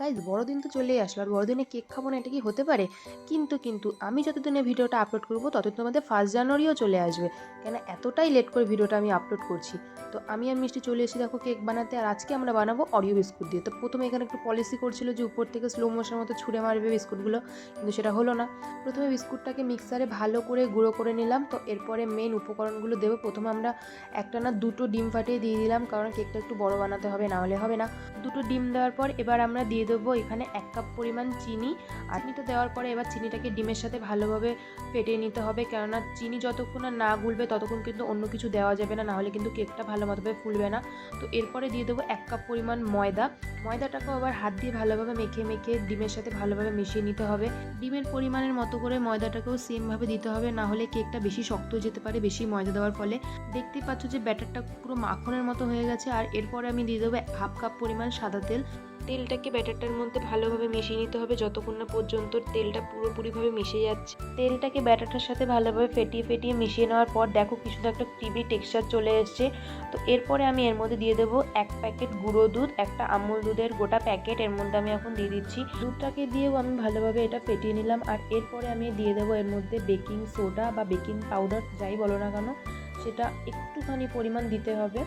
Guys বড়দিন তো চলেই আসলো, আর বড়দিনে কেক খাবো না এটা কি হতে পারে? কিন্তু আমি যতদিনে ভিডিওটা আপলোড করবো ততদিন তোমাদের 1 জানুয়ারিও চলে আসবে। কেন এতটাই লেট করে ভিডিওটা আমি আপলোড করছি? তো আমি আর মিষ্টি চলে এসেছি দেখো কেক বানাতে, আর আজকে আমরা বানাবো অরিও বিস্কুট দিয়ে। তো প্রথমে এখানে একটু পলিসি করছিল যে উপর থেকে স্লো মোশনের মতো ছুঁড়ে মারবে বিস্কুটগুলো, কিন্তু সেটা হলো না। প্রথমে বিস্কুটটাকে মিক্সারে ভালো করে গুঁড়ো করে নিলাম। তো এরপরে মেন উপকরণগুলো দেবো। প্রথমে আমরা একটা না দুটো ডিম ফাটিয়ে দিয়ে দিলাম, কারণ কেকটা একটু বড় বানাতে হবে, না হলে হবে না। দুটো ডিম দেওয়ার পর এবার আমরা দিয়ে দেবো এখানে 1 কাপ পরিমাণ চিনি। আর চিনিটা দেওয়ার পরে এবার চিনিটাকে ডিমের সাথে ভালোভাবে ফেটিয়ে নিতে হবে, কেননা চিনি যতক্ষণ না গুলবে ততক্ষণ কিন্তু অন্য কিছু দেওয়া যাবে না, নাহলে কিন্তু কেকটা ভালো মতোভাবে ফুলবে না। তো এরপরে দিয়ে দেবো 1 কাপ পরিমাণ ময়দাটাকেও আবার হাত দিয়ে ভালোভাবে মেখে ডিমের সাথে ভালোভাবে মিশিয়ে নিতে হবে। ডিমের পরিমাণের মতো করে ময়দাটাকেও সেমভাবে দিতে হবে, না হলে কেকটা বেশি শক্ত হয়ে যেতে পারে বেশি ময়দা দেওয়ার ফলে। দেখতেই পাচ্ছ যে ব্যাটারটা পুরো মাখনের মতো হয়ে গেছে। আর এরপরে আমি দিয়ে দেবো 1/2 কাপ পরিমাণ সাদা তেল। তেলটাকে ব্যাটারটার মধ্যে ভালোভাবে মিশিয়ে নিতে হবে যতক্ষণ না পর্যন্ত তেলটা পুরোপুরিভাবে মিশে যাচ্ছে। তেলটাকে ব্যাটারটার সাথে ভালোভাবে ফেটিয়ে মিশিয়ে নেওয়ার পর দেখো কিছুটা একটা ক্রিমি টেক্সচার চলে এসছে। তো এরপরে আমি এর মধ্যে দিয়ে দেবো 1 প্যাকেট গুঁড়ো দুধ, একটা আমুল দুধের গোটা প্যাকেট এর মধ্যে আমি এখন দিয়ে দিচ্ছি। দুধটাকে দিয়েও আমি ভালোভাবে এটা ফেটিয়ে নিলাম। আর এরপরে আমি দিয়ে দেবো এর মধ্যে বেকিং সোডা বা বেকিং পাউডার যাই বলো না কেন, সেটা একটুখানি পরিমাণ দিতে হবে।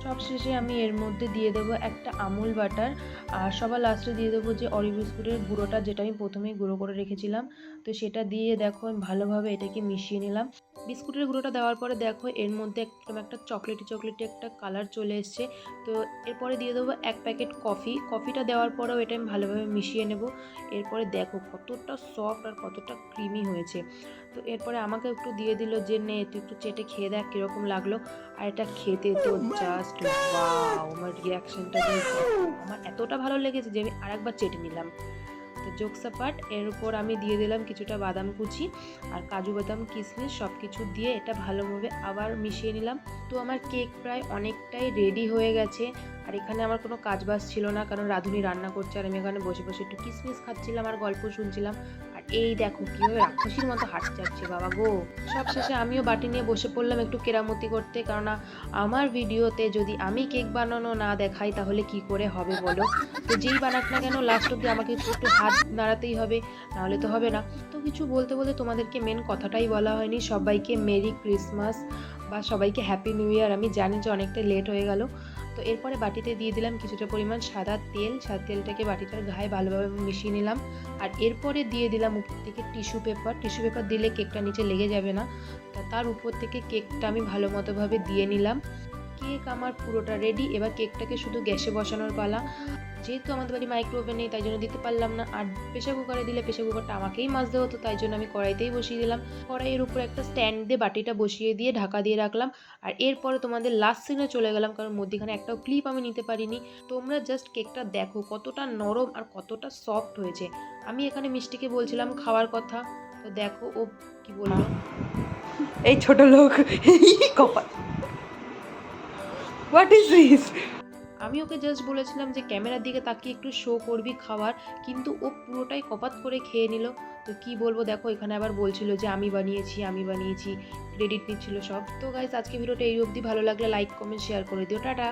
সবশেষে আমি এর মধ্যে দিয়ে দেবো একটা আমুল বাটার। আর সবার লাস্টে দিয়ে দেবো যে অরিও বিস্কুটের গুঁড়োটা, যেটা আমি প্রথমেই গুঁড়ো করে রেখেছিলাম। তো সেটা দিয়ে দেখো আমি ভালোভাবে এটাকে মিশিয়ে নিলাম। বিস্কুটের গুঁড়োটা দেওয়ার পরে দেখো এর মধ্যে একদম একটা চকলেটি একটা কালার চলে এসছে। তো এরপরে দিয়ে দেবো 1 প্যাকেট কফিটা দেওয়ার পরেও এটা আমি ভালোভাবে মিশিয়ে নেব। এরপরে দেখো কতটা সফট আর কতটা ক্রিমি হয়েছে। তো এরপরে আমাকে একটু দিয়ে দিল যে নে তুই একটু চেটে খেয়ে দেখ কীরকম লাগলো। আর এটা খেতে তো জাস্ট ওয়াও, আমার রিয়াকশনটা আমার এতটা ভালো লেগেছে যে আমি আরেকবার চেটে নিলাম। তো জোকস অ্যাপার্ট, এর উপর আমি দিয়ে দিলাম কিছুটা বাদাম কুচি আর কাজু বাদাম কিশমিশ সব কিছু দিয়ে এটা ভালোভাবে আবার মিশিয়ে নিলাম। তো আমার কেক প্রায় অনেকটাই রেডি হয়ে গেছে। আর এখানে আমার কোনো কাজবাজ ছিল না, কারণ রাঁধুনি রান্না করছে আর আমি এখানে বসে বসে একটু কিশমিশ খাচ্ছিলাম আর গল্প শুনছিলাম। আর এই দেখো কীভাবে রাক্ষসীর মতো হাঁট যাচ্ছে বাবা গো। সবশেষে আমিও বাটি নিয়ে বসে পড়লাম একটু কেরামতি করতে, কেননা আমার ভিডিওতে যদি আমি কেক বানানো না দেখাই তাহলে কি করে হবে বলো? তো যেই বানাক না কেন লাস্ট অব্দি আমাকে একটু হাত নাড়াতেই হবে, নাহলে তো হবে না। তো কিছু বলতে তোমাদেরকে মেন কথাটাই বলা হয়নি। সবাইকে মেরি ক্রিসমাস বা সবাইকে হ্যাপি নিউ ইয়ার। আমি জানি যে অনেকটা লেট হয়ে গেল। তো এরপরে বাটিতে দিয়ে দিলাম কিছুটা পরিমাণ সাদা তেলটাকে বাটিটার গায়ে ভালোভাবে মিশিয়ে নিলাম। আর এরপরে দিয়ে দিলাম উপর থেকে টিস্যু পেপার দিলে কেকটা নিচে লেগে যাবে না। তার উপর থেকে কেকটা আমি ভালো মতোভাবে দিয়ে নিলাম। কেক আমার পুরোটা রেডি। এবার কেকটাকে শুধু গ্যাসে বসানোর পালা। যেহেতু আমাদের বাড়ি মাইক্রোওভেন নেই তাই জন্য দিতে পারলাম না, আর প্রেসার কুকারে দিলে প্রেসার কুকারটা আমাকেই মাজতে হতো, তাই জন্য আমি কড়াইতেই বসিয়ে দিলাম। কড়াইয়ের উপর একটা স্ট্যান্ড দিয়ে বাটিটা বসিয়ে দিয়ে ঢাকা দিয়ে রাখলাম। আর এরপরে তোমাদের লাস্ট সিনে চলে গেলাম, কারণ মধ্যেখানে একটাও ক্লিপ আমি নিতে পারিনি। তোমরা জাস্ট কেকটা দেখো কতটা নরম আর কতটা সফট হয়েছে। আমি এখানে মিষ্টিকে বলছিলাম খাওয়ার কথা, তো দেখো ও কি বললো। এই ছোট লোক কপাল, হোয়াট ইজ দিস? আমি ওকে জাস্ট বলেছিলাম যে ক্যামেরার দিকে তাকিয়ে একটু শো করবি খাবার, কিন্তু ও পুরোটাই কপাত করে খেয়ে নিল। তো কি বলবো, দেখো এখানে আবার বলছিল যে আমি বানিয়েছি, ক্রেডিট নিচ্ছিল সব। তো গাইস আজকে ভিডিওটা এই অবধি। ভালো লাগলে লাইক কমেন্ট শেয়ার করে দিও। টাটা।